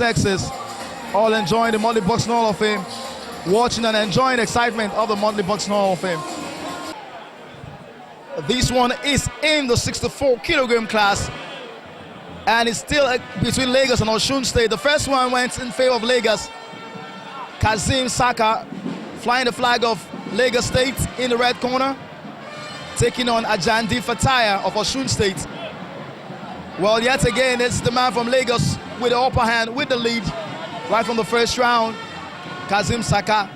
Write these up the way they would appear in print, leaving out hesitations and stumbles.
Texas, all enjoying the Monthly Boxing Hall of Fame, watching and enjoying the excitement of the Monthly Boxing Hall of Fame. This one is in the 64-kilogram class, and it's still between Lagos and Osun State. The first one went in favor of Lagos. Kazim Saka flying the flag of Lagos State in the red corner, taking on Ajandi Fataya of Osun State. Well, yet again, it's the man from Lagos with the upper hand, with the lead, right from the first round, Kazim Saka.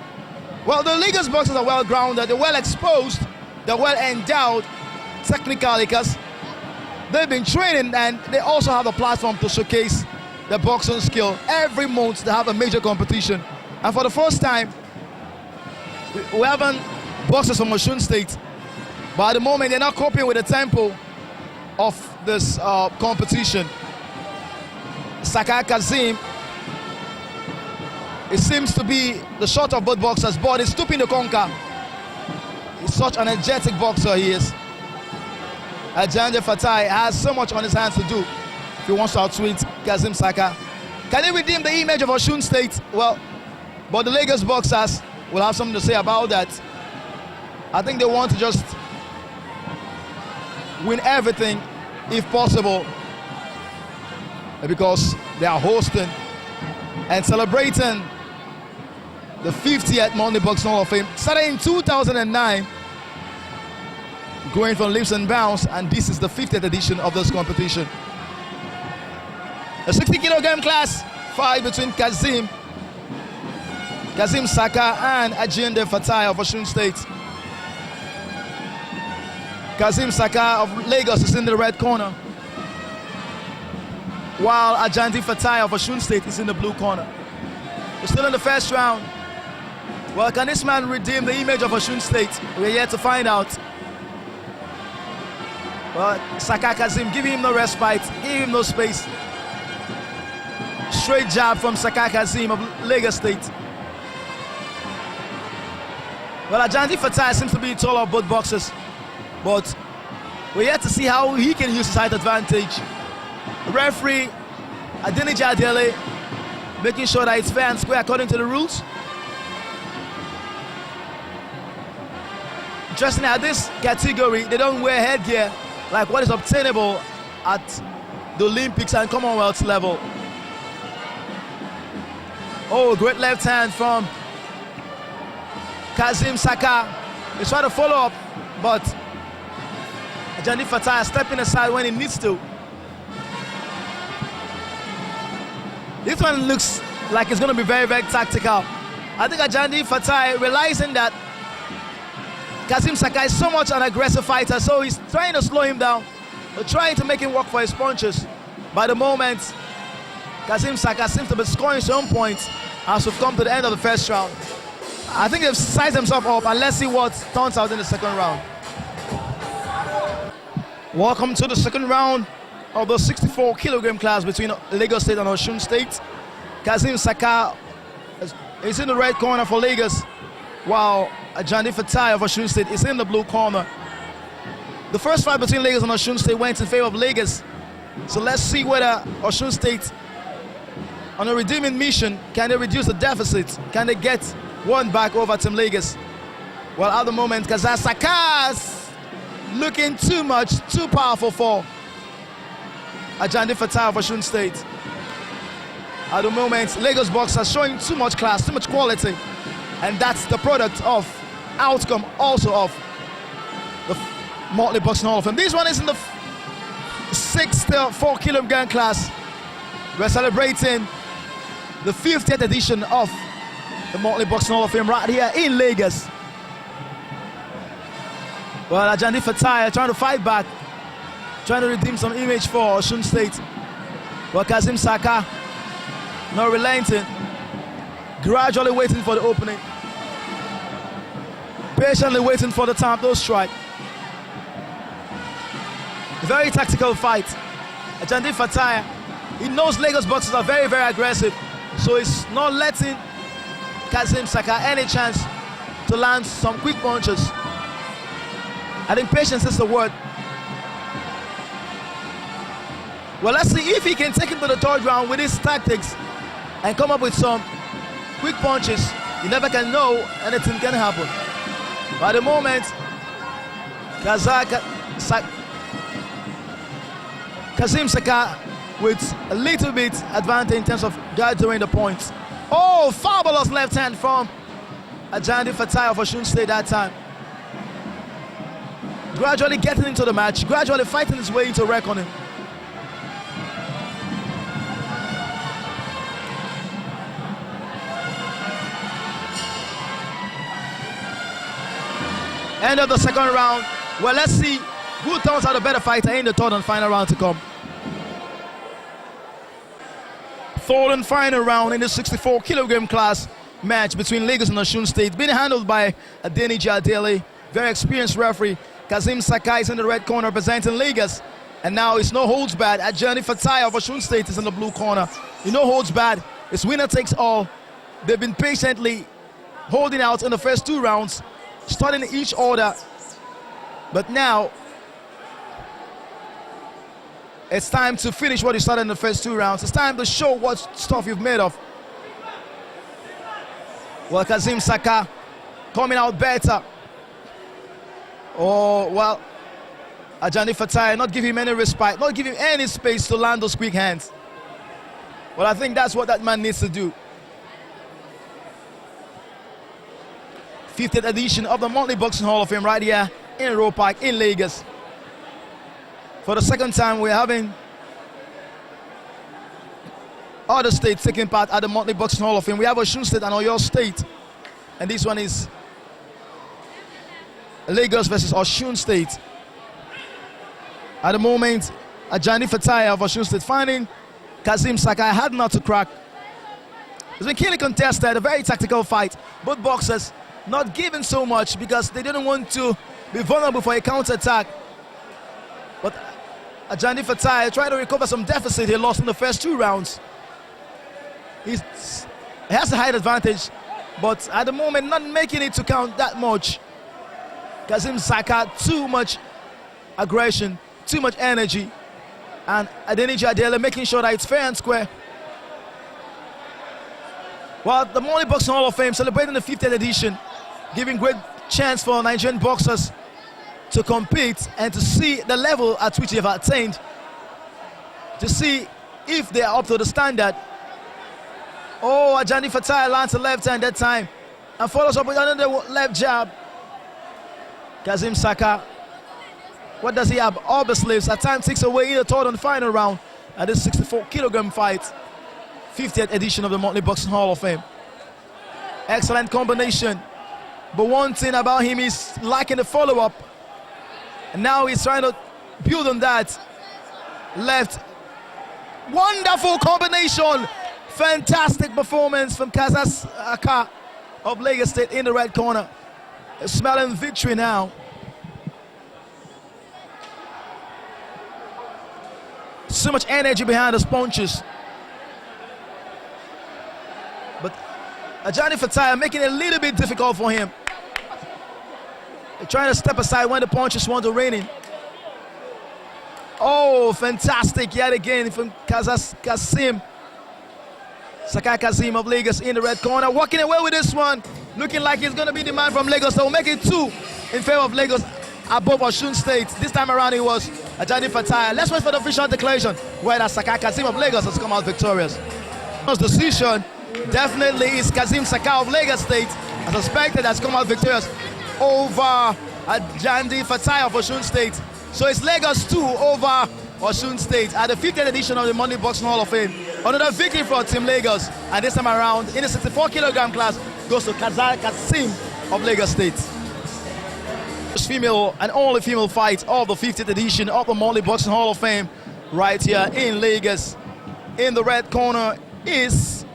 Well, the Lagos boxers are well-grounded, they're well-exposed, they're well-endowed technically because they've been training and they also have the platform to showcase their boxing skill. Every month they have a major competition. And for the first time, we haven't boxers from Osun State, but at the moment they're not coping with the tempo of this competition. Saka Kazim, it seems to be the short of both boxers, but he's stooping to conquer. He's such an energetic boxer, he is. Ajandi Fatai has so much on his hands to do if he wants to outwit Kazim Saka. Can he redeem the image of Osun State? Well, but the Lagos boxers will have something to say about that. I think they want to just win everything if possible, because they are hosting and celebrating the 50th Monthly Boxing Hall of Fame. Started in 2009, going from leaps and bounds, and this is the 50th edition of this competition. A 60-kilogram class fight between Kazim Saka and Ajinde Fatai of Osun State. Kazim Saka of Lagos is in the red corner, while Ajandi Fatai of Osun State is in the blue corner. We're still in the first round. Well, can this man redeem the image of Osun State? We're yet to find out. But Saka Kazim, give him no respite, give him no space. Straight jab from Saka Kazim of Lagos State. Well, Ajandi Fatai seems to be taller of both boxers, but we're yet to see how he can use his height advantage. Referee Adeniji Adele making sure that it's fair and square according to the rules. Interesting, at this category, they don't wear headgear like what is obtainable at the Olympics and Commonwealth level. Oh, great left hand from Kazim Saka. He's trying to follow up, but Ajandi Fatai stepping aside when he needs to. This one looks like it's going to be very, very tactical. I think Ajandi Fatai realizing that Kazim Saka is so much an aggressive fighter, so he's trying to slow him down, but trying to make him work for his punches. By the moment, Kazim Saka seems to be scoring some points as we've come to the end of the first round. I think they've sized themselves up, and let's see what turns out in the second round. Welcome to the second round of the 64-kilogram class between Lagos State and Osun State. Kazim Saka is in the red corner for Lagos, while Ajandi Fatai of Osun State is in the blue corner. The first fight between Lagos and Osun State went in favor of Lagos. So let's see whether Osun State, on a redeeming mission, can they reduce the deficit? Can they get one back over Team Lagos? Well, at the moment, Kazim Saka's looking too much, too powerful for Ajandi Fatai of Osun State. At the moment, Lagos boxers showing too much class, too much quality, and that's the product of outcome also of the Monthly Boxing Hall of Fame. This one is in the 64-kilogram class. We're celebrating the 50th edition of the Monthly Boxing Hall of Fame right here in Lagos. Well, Ajandi Fatai trying to fight back, trying to redeem some image for Osun State. Well, Kazim Saka not relenting, gradually waiting for the opening, patiently waiting for the time to strike. Very tactical fight. Ajandi Fatai, he knows Lagos boxers are very, very aggressive, so he's not letting Kazim Saka any chance to land some quick punches. I think patience is the word. Well, let's see if he can take him to the third round with his tactics. and come up with some quick punches, you never can know, anything can happen. But at the moment, Kazim Saka with a little bit advantage in terms of gathering the points. Oh, fabulous left hand from Ajandi Fatai of Osun State that time. Gradually getting into the match, gradually fighting his way into reckoning. End of the second round. Well, let's see who turns out a better fighter in the third and final round to come. Third and final round in the 64 kilogram class match between Lagos and Osun State, being handled by Adeniji Adele, very experienced referee. Kazim Sakai is in the red corner representing Lagos, and now it's no holds bad. Ajani Fatai of Osun State is in the blue corner. No holds bad. It's winner takes all. They've been patiently holding out in the first two rounds, starting each order, but now it's time to finish what you started in the first two rounds. It's time to show what stuff you've made of. Well, Kazim Saka coming out better. Oh, well, Ajani Fatai not give him any respite, not give him any space to land those quick hands. Well, I think that's what that man needs to do. 50th edition of the Monthly Boxing Hall of Fame right here in Roe Park in Lagos. For the second time, we're having other states taking part at the Monthly Boxing Hall of Fame. We have Osun State and Oyo State, and this one is Lagos versus Osun State. At the moment, Ajani Fatai of Osun State finding Kazim Sakai had not to crack. It's been keenly contested, a very tactical fight. Both boxers not giving so much because they didn't want to be vulnerable for a counter-attack. But Ajani Fatai tried to recover some deficit he lost in the first two rounds. He has a height advantage, but at the moment not making it to count that much. Kazim Saka, too much aggression, too much energy, and Adeniji Adele making sure that it's fair and square. Well, the Monthly Boxing Hall of Fame celebrating the 50th edition, giving great chance for Nigerian boxers to compete and to see the level at which they've attained, to see if they are up to the standard. Oh, Ajani Fatai lands a left hand that time and follows up with another left jab. Kazim Saka, what does he have? All the slaves. At times takes away in the third and final round at this 64 kilogram fight. 50th edition of the Monthly Boxing Hall of Fame. Excellent combination. But one thing about him is lacking the follow-up. And now he's trying to build on that. Left. Wonderful combination. Fantastic performance from Kazim Saka of Lagos State in the red corner. Smelling victory now. So much energy behind those punches. But Ajani Fatai making it a little bit difficult for him. They're trying to step aside when the punches want to rain in. Oh, fantastic yet again from Kazim Sakai Kazim of Lagos in the red corner. Walking away with this one. Looking like he's going to be the man from Lagos. So we'll make it 2 in favor of Lagos above Osun State. This time around it was Ajani Fatai. Let's wait for the official declaration whether Sakai Kazim of Lagos has come out victorious. Decision definitely is Kazim Saka of Lagos State, as suspected, has come out victorious over Ajani Fatai of Osun State. So it's Lagos 2 over Osun State at the 50th edition of the Monthly Boxing Hall of Fame. Another victory for Team Lagos, and this time around in the 64 kilogram class goes to Kazim of Lagos State. First female and only female fight of the 50th edition of the Monthly Boxing Hall of Fame right here in Lagos. In the red corner is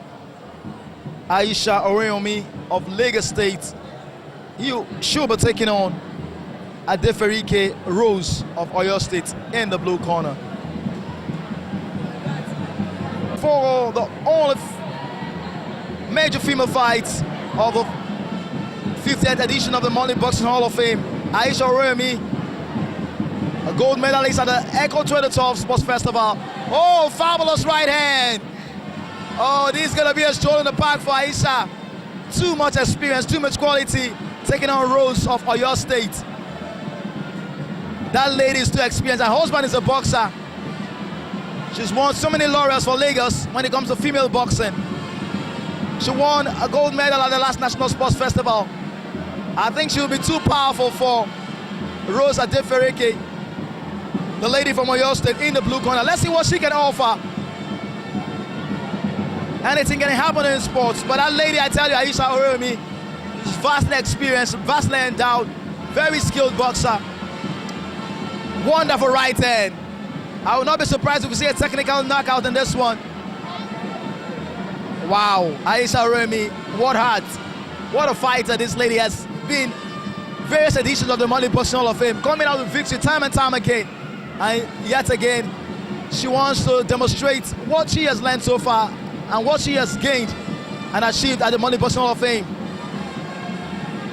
Aisha Oreyomi of Lagos State. She'll be taking on Adeferike Rose of Oyo State in the blue corner. For the only major female fights of the 50th edition of the Monthly Boxing Hall of Fame, Aisha Oreyomi, a gold medalist at the Echo 2012 Sports Festival. Oh, fabulous right hand. Oh, this is gonna be a stroll in the park for Aisha. Too much experience, too much quality, taking on Rose of Oyo State. That lady is too experienced. Her husband is a boxer. She's won so many laurels for Lagos when it comes to female boxing. She won a gold medal at the last National Sports Festival. I think she'll be too powerful for Rose Adefereke, the lady from Oyo State in the blue corner. Let's see what she can offer. Anything can happen in sports, but that lady, I tell you, Aisha Oromi, is vastly experienced, vastly endowed, very skilled boxer. Wonderful right hand. I will not be surprised if we see a technical knockout in this one. Wow, Aisha Oromi, what heart. What a fighter this lady has been. Various editions of the Money Boxing Hall of Fame, coming out with victory time and time again. And yet again, she wants to demonstrate what she has learned so far and what she has gained and achieved at the Money Boxing Hall of Fame.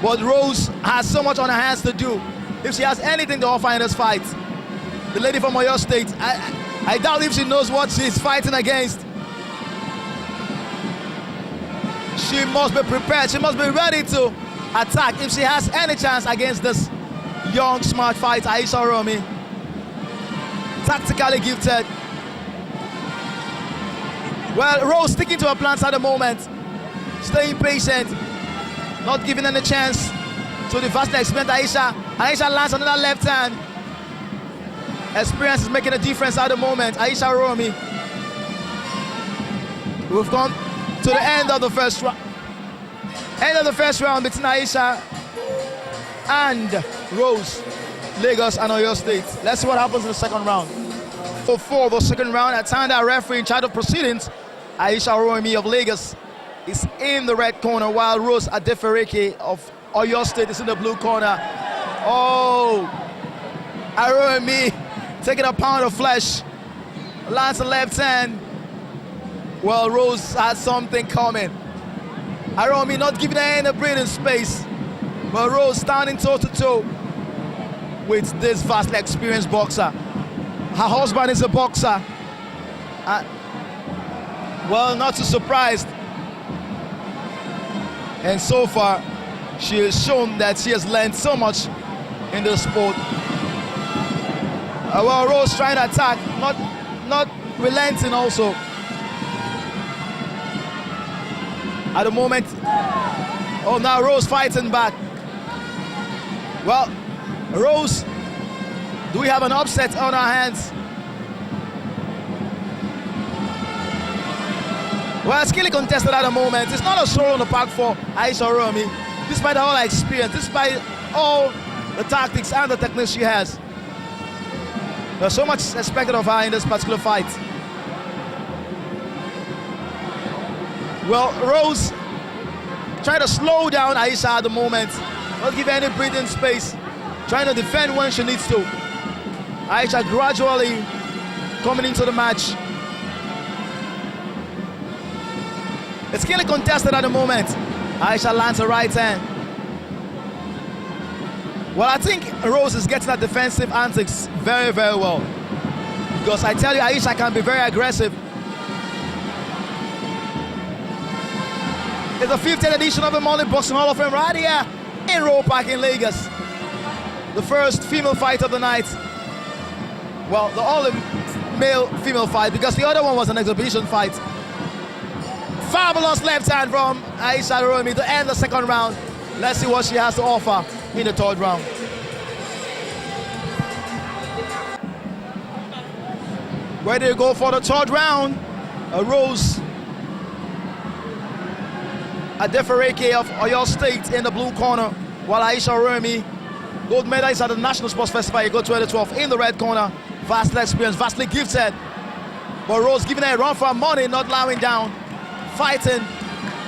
But Rose has so much on her hands to do if she has anything to offer in this fight. The lady from Oyo State, I doubt if she knows what she's fighting against. She must be prepared, she must be ready to attack if she has any chance against this young, smart fighter, Aisha Oromi. Tactically gifted. Well, Rose sticking to her plans at the moment, staying patient, not giving any chance to the vastly experienced Aisha. Aisha lands another left hand. Experience is making a difference at the moment. Aisha Oromi. We've come to the end of the first round. End of the first round between Aisha and Rose, Lagos and Oyo State. Let's see what happens in the second round. For the second round, I time that referee in charge of proceedings, Aisha Oromi of Lagos, is in the red corner, while Rose Adefereke of Oyo State is in the blue corner. Oh, Oromi taking a pound of flesh, lands a left hand. Well, Rose has something coming. Oromi not giving her any breathing space, but Rose standing toe-to-toe with this vastly experienced boxer. Her husband is a boxer. Well, not too surprised. And so far, she has shown that she has learned so much in the sport. Well, Rose trying to attack, not relenting also. At the moment, oh, now Rose fighting back. Well, Rose, do we have an upset on our hands? Well, it's skilly contested at the moment. It's not a stroll on the park for Aisha Oromi, despite all her experience, despite all the tactics and the techniques she has. There's so much expected of her in this particular fight. Well, Rose trying to slow down Aisha at the moment, not give her any breathing space, trying to defend when she needs to. Aisha gradually coming into the match. It's clearly contested at the moment. Aisha lands a right hand. Well, I think Rose is getting her defensive antics very, very well. Because I tell you, Aisha can be very aggressive. It's the 50th edition of the Money Boxing Hall of Fame right here in Roe Park in Lagos. The first female fight of the night. Well, the only male-female fight, because the other one was an exhibition fight. Fabulous left hand from Aisha Oromi to end the second round. Let's see what she has to offer in the third round. Ready to go for the third round. Rose Adefereke of Oyo State in the blue corner, while Aisha Oromi, gold medalist at the National Sports Festival Ego 2012 in the red corner. Vastly experienced, vastly gifted. But Rose giving her a run for her money, not allowing down. Fighting,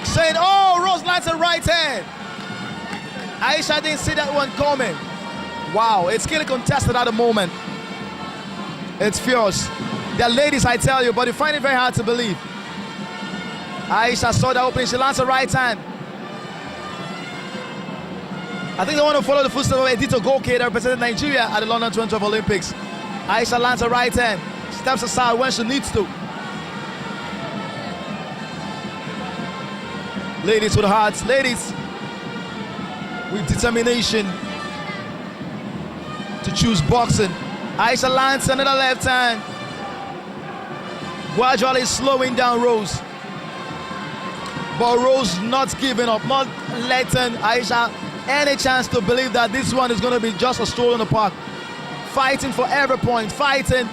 saying, oh, Rose lands a right hand. Aisha didn't see that one coming. Wow, it's clearly contested at the moment. It's fierce. They're ladies, I tell you, but you find it very hard to believe. Aisha saw the opening, she lands a right hand. I think they want to follow the footsteps of Edito Goke that represented Nigeria at the London 2012 Olympics. Aisha lands a right hand, steps aside when she needs to. Ladies with hearts, ladies with determination to choose boxing. Aisha lands another left hand, gradually slowing down Rose. But Rose not giving up, not letting Aisha any chance to believe that this one is going to be just a stroll in the park. Fighting for every point, fighting.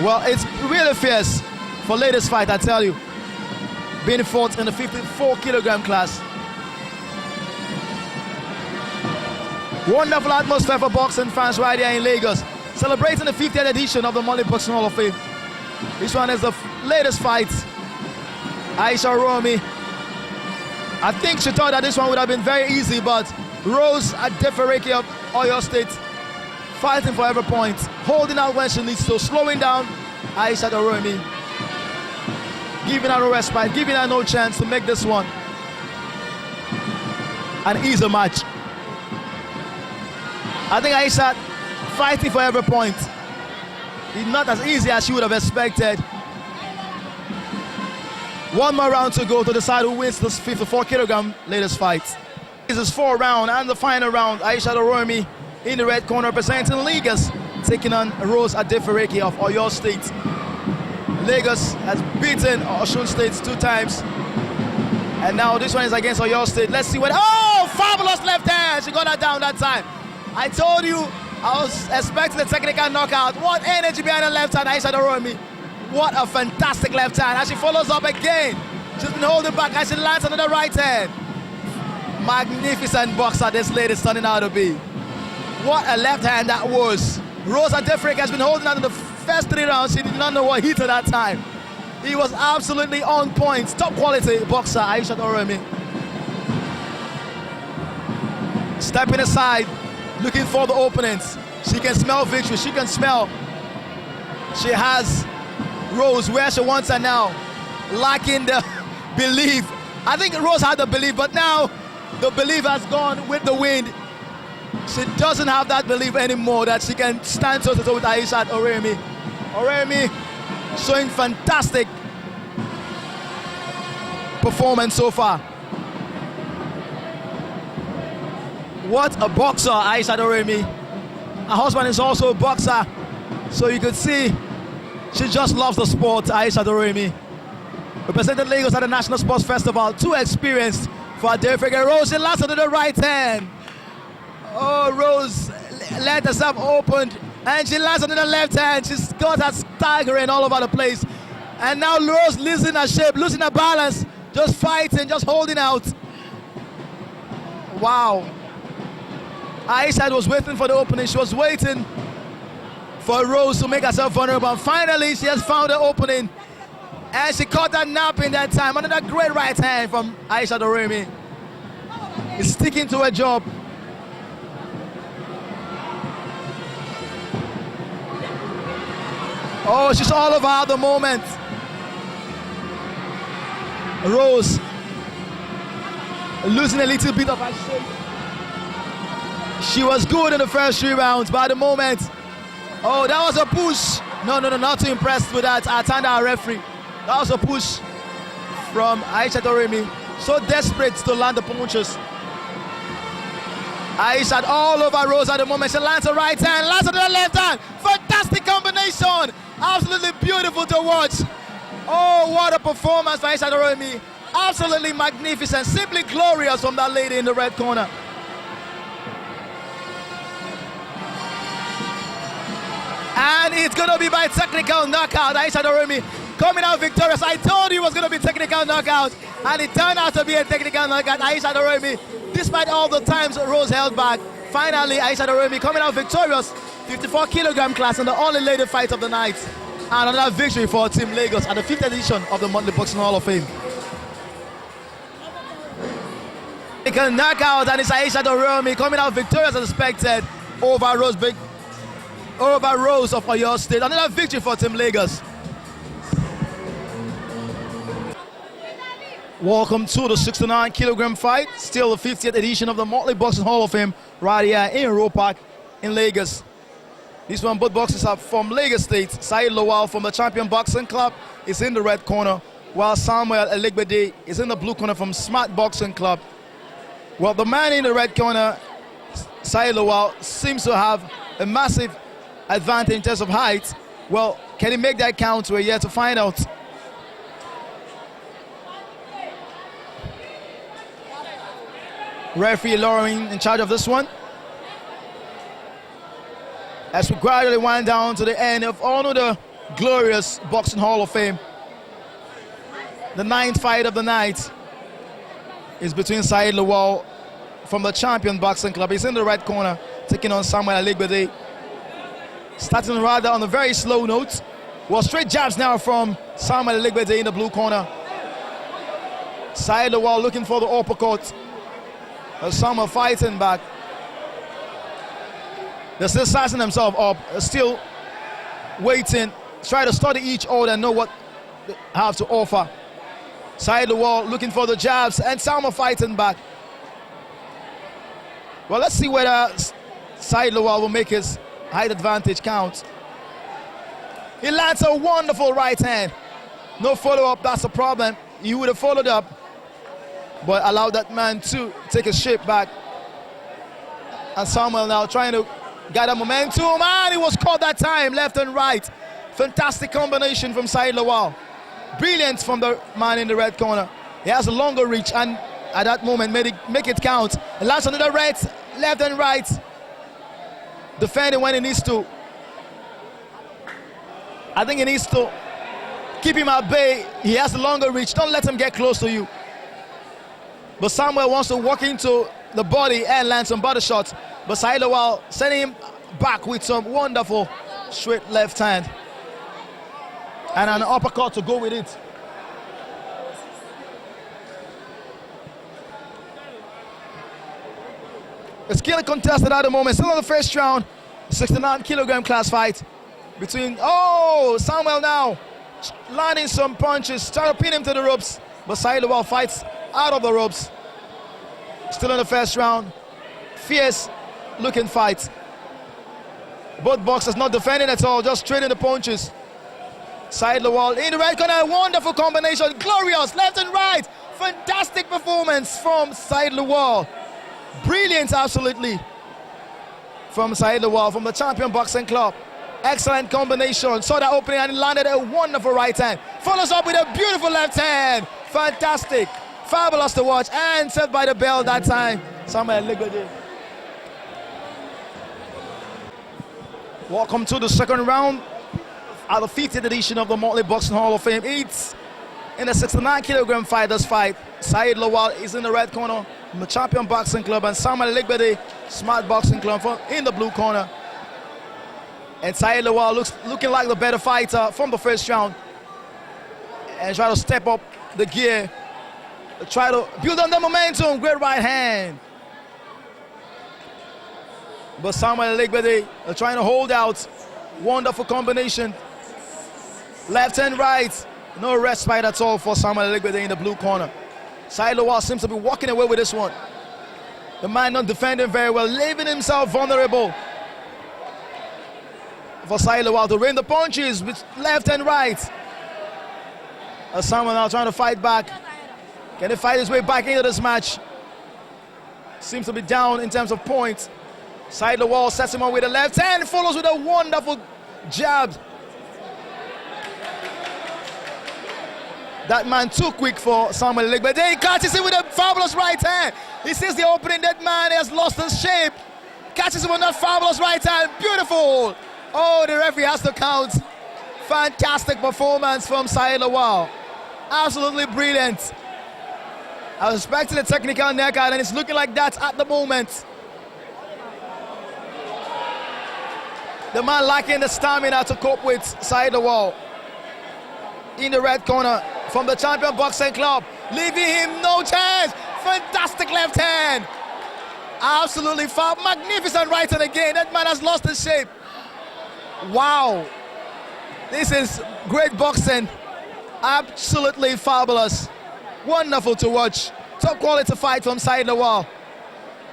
Well, it's really fierce for ladies fight, I tell you. Being fought in the 54 kilogram class. Wonderful atmosphere for boxing fans right here in Lagos, celebrating the 50th edition of the Monthly Boxing Hall of Fame. This one is the latest fight. Aisha Romi. I think she thought that this one would have been very easy, but Rose Adefereke of Oyo State fighting for every point, holding out when she needs to, slowing down Aisha Romi, giving her no respite, giving her no chance to make this one an easy match. I think Aisha fighting for every point. It's not as easy as she would have expected. One more round to go to decide who wins this 54 kilogram latest fight. This is 4th round and the final round. Aisha Romi in the red corner representing Lagos, taking on Rose Adefereke of Oyo State. Lagos has beaten Osun State 2 times. And now this one is against Oyo State. Let's see what, oh, fabulous left hand. She got that down that time. I told you, I was expecting a technical knockout. What energy behind the left hand, Aisha Romi. What a fantastic left hand as she follows up again. She's been holding back as she lands another right hand. Magnificent boxer this lady's turning out to be. What a left hand that was. Rose Adefereke has been holding on to the first 3 rounds. She did not know what hit her that time. He was absolutely on point. Top quality boxer, Aisha Romi. Stepping aside, looking for the openings. She can smell victory. She can smell. She has Rose where she wants her now, lacking the belief. I think Rose had the belief, but now the belief has gone with the wind. She doesn't have that belief anymore that she can stand toe-to-toe with Aisha Romi. Romi showing fantastic performance so far. What a boxer, Aisha Romi. Her husband is also a boxer, so you could see she just loves the sport, Aisha Romi. Represented Lagos at the National Sports Festival. Too experienced for Adefereke. Rose, she lands onto the right hand. Oh, Rose let herself open, and she lands onto the left hand. She's got her staggering all over the place. And now Rose losing her shape, losing her balance, just fighting, just holding out. Wow. Aisha was waiting for the opening. She was waiting for Rose to make herself vulnerable. And finally, she has found the opening. And she caught that nap in that time. Another great right hand from Aisha Romi. Is sticking to her job. Oh, she's all over at the moment. Rose losing a little bit of her shape. She was good in the first 3 rounds, but at the moment, oh, that was a push. No, not too impressed with that. I turned our referee. That was a push from Aisha Romi. So desperate to land the punches. Aisha all over Rose at the moment. She lands a right hand, lands on the left hand. Fantastic combination. Absolutely beautiful to watch. Oh, what a performance by Aisha Romi. Absolutely magnificent. Simply glorious from that lady in the red corner. And it's going to be by technical knockout. Aisha Romi coming out victorious. I told you it was going to be technical knockout, and it turned out to be a technical knockout. Aisha Romi, despite all the times Rose held back, finally Aisha Romi coming out victorious. 54 kilogram class and the only lady fight of the night. And another victory for Team Lagos at the 5th edition of the Monthly Boxing Hall of Fame. Technical knockout, and it's Aisha Romi coming out victorious as expected over Rose of Oyo State. Another victory for Team Lagos. Welcome to the 69 kilogram fight. Still the 50th edition of the Monthly Boxing Hall of Fame right here in Roe Park in Lagos. This one, both boxers are from Lagos State. Said Lawal from the Champion Boxing Club is in the red corner. while Samuel Elegbede is in the blue corner from Smart Boxing Club. Well, the man in the red corner, Said Lawal, seems to have a massive advantage in terms of height. Well, can he make that count? We're yet to find out. Referee Lauren in charge of this one. As we gradually wind down to the end of another glorious Boxing Hall of Fame. The 9th fight of the night is between Said Lawal from the Champion Boxing Club. He's in the red corner, taking on Samuel Elegbede. Starting rather on a very slow note. Well, straight jabs now from Samuel Elegbede in the blue corner. Said Lawal looking for the uppercut. Samuel fighting back. They're still sizing themselves up, still waiting, try to study each other and know what they have to offer. Said Lawal looking for the jabs and Samuel fighting back. Well, let's see whether Said Lawal will make his height advantage count. He lands a wonderful right hand. No follow-up, that's a problem. He would have followed up, but allowed that man to take his shape back. And Samuel now trying to gather momentum, and he was caught that time, left and right. Fantastic combination from Said Lawal. Brilliant from the man in the red corner. He has a longer reach, and at that moment make it count. And lands another right, left and right. Defending when he needs to. I think he needs to keep him at bay. He has a longer reach. Don't let him get close to you. But Samuel wants to walk into the body and land some body shots. But Said Lawal sending him back with some wonderful straight left hand. And an uppercut to go with it. It's still contested at the moment. Still in the first round. 69-kilogram class fight between, Samuel now landing some punches, trying to pin him to the ropes. But Said Lawal fights out of the ropes. Still in the first round. Fierce looking fight. Both boxers not defending at all, just trading the punches. Said Lawal in the red corner, wonderful combination, glorious, left and right. Fantastic performance from Said Lawal. Brilliant, absolutely, from Said Lawal from the Champion Boxing Club. Excellent combination, saw that opening and landed a wonderful right hand. Follows up with a beautiful left hand. Fantastic, fabulous to watch, and set by the bell that time. Samuel Elegbede. Welcome to the second round at the 50th edition of the Motley Boxing Hall of Fame. It's in the 69-kilogram fighters fight. Said Lawal is in the red corner from the Champion Boxing Club, and Samuel Elegbede, Smart Boxing Club, in the blue corner. And Said Lawal looking like the better fighter from the first round, and try to step up the gear, try to build on the momentum. Great right hand. But Samuel Elegbede trying to hold out. Wonderful combination. Left and right. No respite at all for Samuel Elegbede in the blue corner. Said Lawal seems to be walking away with this one. The man not defending very well, leaving himself vulnerable. For Said Lawal to rain the punches with left and right. Samuel now trying to fight back. Can he fight his way back into this match? Seems to be down in terms of points. Said Lawal sets him on with a left hand, follows with a wonderful jab. That man too quick for Samuel Elegbede. He catches him with a fabulous right hand. He sees the opening. That man has lost his shape. Catches him with that fabulous right hand. Beautiful. Oh, the referee has to count. Fantastic performance from Said Lawal. Absolutely brilliant. I was expecting a technical knockout, and it's looking like that at the moment. The man lacking the stamina to cope with Said Lawal. In the red corner from the Champion Boxing Club, leaving him no chance. Fantastic left hand. Absolutely magnificent right hand again. That man has lost his shape. Wow. This is great boxing. Absolutely fabulous. Wonderful to watch. Top quality fight from Said Lawal.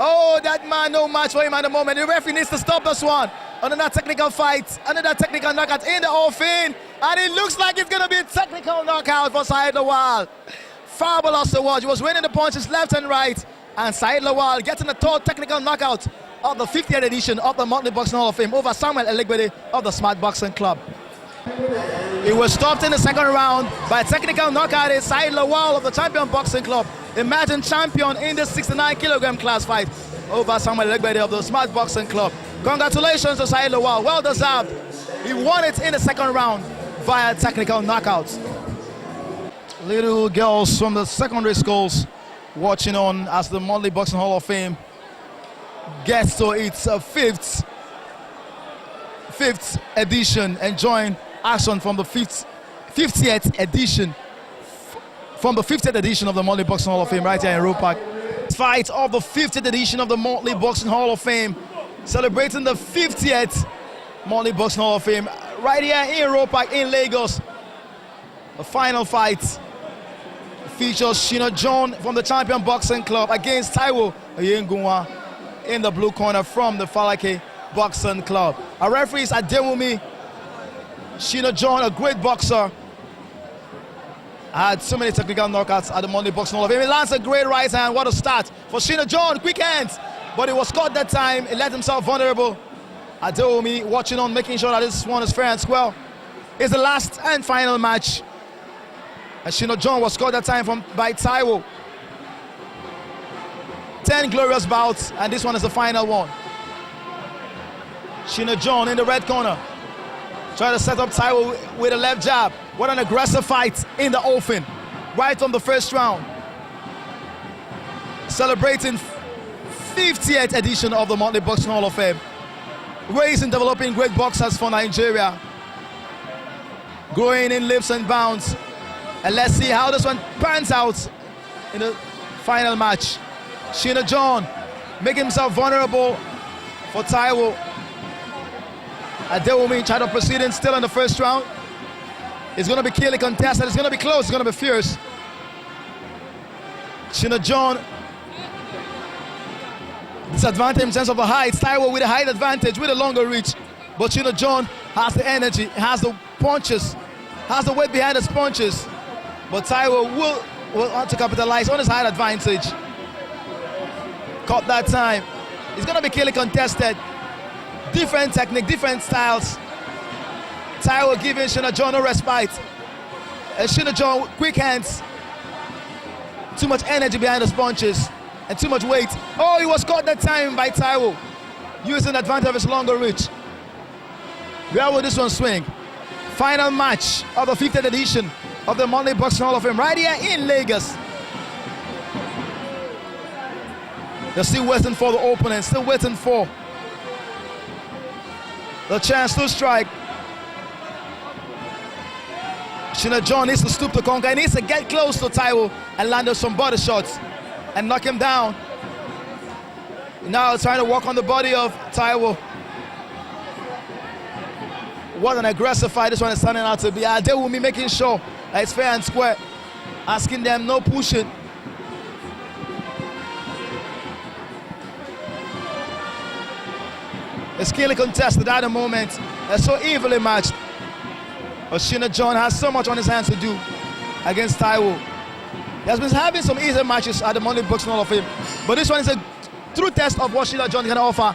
Oh, that man, no match for him at the moment. The referee needs to stop this one. Another technical fight, another technical knockout in the offing, and it looks like it's going to be a technical knockout for Saeed Lawal. Fabulous to watch. He was winning the punches left and right, and Saeed Lawal getting the third technical knockout of the 50th edition of the Monthly Boxing Hall of Fame over Samuel Elegbede of the Smart Boxing Club. He was stopped in the second round by a technical knockout in Saeed Lawal of the Champion Boxing Club. Imagine champion in the 69 kilogram class fight over Samuel Elegbede of the Smart Boxing Club. Congratulations to Saeed Lawal, well deserved. He won it in the second round via technical knockout. Little girls from the secondary schools watching on as the Monthly Boxing Hall of Fame gets to its fifth edition, enjoying action from the 50th edition from the 50th edition of the Monthly Boxing Hall of Fame right here in Roe Park. Fight of the 50th edition of the Monthly Boxing Hall of Fame, celebrating the 50th Monthly Boxing Hall of Fame right here in Roe Park in Lagos. The final fight features Sheena John from the Champion Boxing Club against Taiwo Oyengunwa in the blue corner from the Falake Boxing Club. Our referee is Adewumi. Sheena John, a great boxer, had so many technical knockouts at the Monthly Boxing Hall of Fame. He lands a great right hand. What a start for Sheena John. Quick hands, but he was caught that time. He let himself vulnerable. Adewumi watching on, making sure that this one is fair and square. It's the last and final match. And Sheena John was caught that time by Taiwo. 10 glorious bouts, and this one is the final one. Sheena John in the red corner, trying to set up Taiwo with a left jab. What an aggressive fight in the offing, right from the first round. Celebrating 50th edition of the Monthly Boxing Hall of Fame. Raising, developing great boxers for Nigeria. Growing in leaps and bounds. And let's see how this one pans out in the final match. Sheena John making himself vulnerable for Taiwo. Adewumi tried to proceeding still in the first round. It's going to be clearly contested. It's going to be close. It's going to be fierce. Sheena John disadvantage in terms of the height. Taiwo with a height advantage, with a longer reach. But Sheena John has the energy, has the punches, has the weight behind his punches. But Taiwo will want to capitalize on his height advantage. Caught that time. It's going to be clearly contested. Different technique, different styles. Taiwo giving Sheena John no respite. Sheena John, quick hands. Too much energy behind his punches and too much weight. Oh, he was caught that time by Taiwo, using the advantage of his longer reach. Where will this one swing? Final match of the 50th edition of the Monthly Boxing Hall of Fame right here in Lagos. They're still waiting for the opponent, still waiting for the chance to strike. Sheena John needs to stoop to conquer. He needs to get close to Taiwo and land some body shots and knock him down. Now trying to work on the body of Taiwo. What an aggressive fight this one is turning out to be. Adewumi making sure that it's fair and square, asking them no pushing. It's clearly contested at the moment. They're so evenly matched. But Sheena John has so much on his hands to do against Taiwo. He has been having some easy matches at the Monthly Boxing Hall of Fame, but this one is a true test of what Sheena John can offer